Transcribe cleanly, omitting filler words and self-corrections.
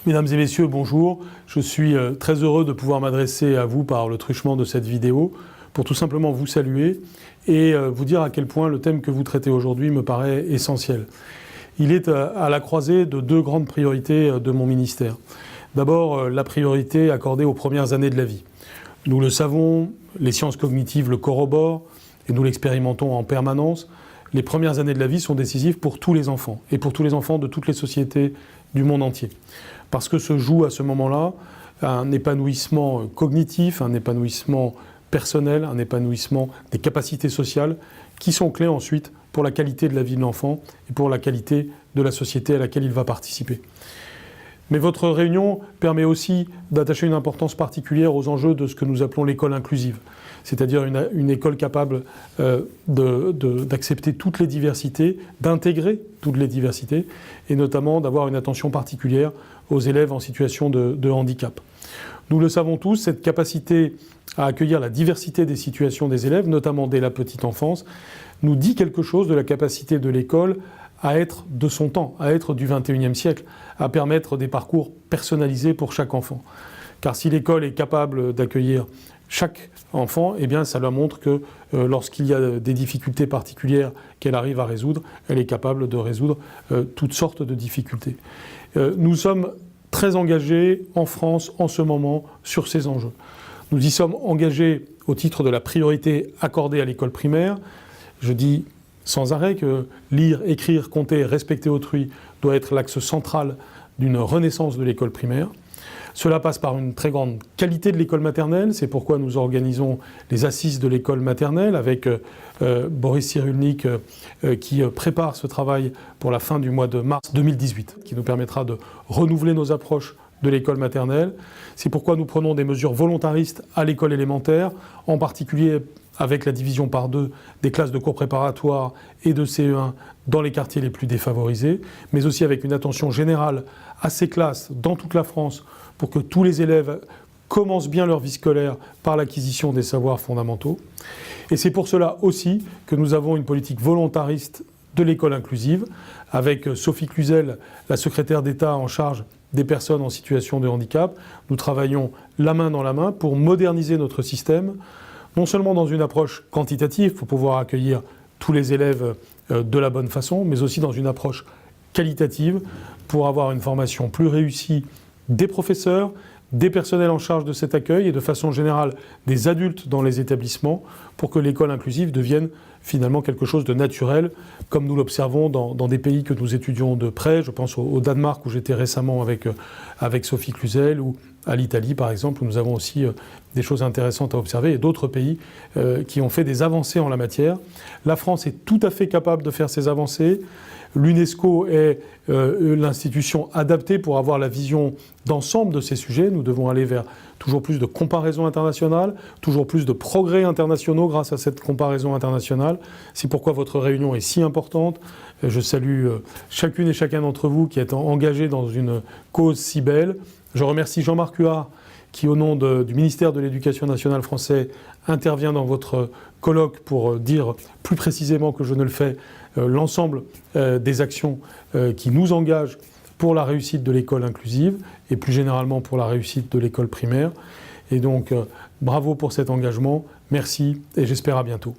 Mesdames et messieurs, bonjour. Je suis très heureux de pouvoir m'adresser à vous par le truchement de cette vidéo pour tout simplement vous saluer et vous dire à quel point le thème que vous traitez aujourd'hui me paraît essentiel. Il est à la croisée de deux grandes priorités de mon ministère. D'abord, la priorité accordée aux premières années de la vie. Nous le savons, les sciences cognitives le corroborent et nous l'expérimentons en permanence. Les premières années de la vie sont décisives pour tous les enfants et pour tous les enfants de toutes les sociétés du monde entier. Parce que se joue à ce moment-là un épanouissement cognitif, un épanouissement personnel, un épanouissement des capacités sociales qui sont clés ensuite pour la qualité de la vie de l'enfant et pour la qualité de la société à laquelle il va participer. Mais votre réunion permet aussi d'attacher une importance particulière aux enjeux de ce que nous appelons l'école inclusive, c'est-à-dire une école capable d'accepter toutes les diversités, d'intégrer toutes les diversités, et notamment d'avoir une attention particulière aux élèves en situation de handicap. Nous le savons tous, cette capacité à accueillir la diversité des situations des élèves, notamment dès la petite enfance, nous dit quelque chose de la capacité de l'école à être de son temps, à être du XXIe siècle, à permettre des parcours personnalisés pour chaque enfant. Car si l'école est capable d'accueillir chaque enfant, eh bien ça leur montre que lorsqu'il y a des difficultés particulières qu'elle arrive à résoudre, elle est capable de résoudre toutes sortes de difficultés. Nous sommes très engagés en France en ce moment sur ces enjeux. Nous y sommes engagés au titre de la priorité accordée à l'école primaire. Je dis sans arrêt que lire, écrire, compter, respecter autrui doit être l'axe central d'une renaissance de l'école primaire. Cela passe par une très grande qualité de l'école maternelle. C'est pourquoi nous organisons les assises de l'école maternelle avec Boris Cyrulnik qui prépare ce travail pour la fin du mois de mars 2018, qui nous permettra de renouveler nos approches de l'école maternelle. C'est pourquoi nous prenons des mesures volontaristes à l'école élémentaire, en particulier avec la division par deux des classes de cours préparatoires et de CE1 dans les quartiers les plus défavorisés, mais aussi avec une attention générale à ces classes dans toute la France pour que tous les élèves commencent bien leur vie scolaire par l'acquisition des savoirs fondamentaux. Et c'est pour cela aussi que nous avons une politique volontariste de l'école inclusive, avec Sophie Cluzel, la secrétaire d'État en charge des personnes en situation de handicap. Nous travaillons la main dans la main pour moderniser notre système, non seulement dans une approche quantitative pour pouvoir accueillir tous les élèves de la bonne façon, mais aussi dans une approche qualitative pour avoir une formation plus réussie des professeurs, des personnels en charge de cet accueil et de façon générale des adultes dans les établissements pour que l'école inclusive devienne finalement quelque chose de naturel, comme nous l'observons dans des pays que nous étudions de près. Je pense au Danemark où j'étais récemment avec Sophie Cluzel, ou à l'Italie par exemple, où nous avons aussi des choses intéressantes à observer, et d'autres pays qui ont fait des avancées en la matière. La France est tout à fait capable de faire ces avancées. L'UNESCO est l'institution adaptée pour avoir la vision d'ensemble de ces sujets. Nous devons aller vers toujours plus de comparaisons internationales, toujours plus de progrès internationaux grâce à cette comparaison internationale. C'est pourquoi votre réunion est si importante. Je salue chacune et chacun d'entre vous qui est engagé dans une cause si belle. Je remercie Jean-Marc Huard qui, au nom du ministère de l'Éducation nationale français, intervient dans votre colloque pour dire plus précisément que je ne le fais l'ensemble des actions qui nous engagent pour la réussite de l'école inclusive et plus généralement pour la réussite de l'école primaire. Et donc, bravo pour cet engagement, merci et j'espère à bientôt.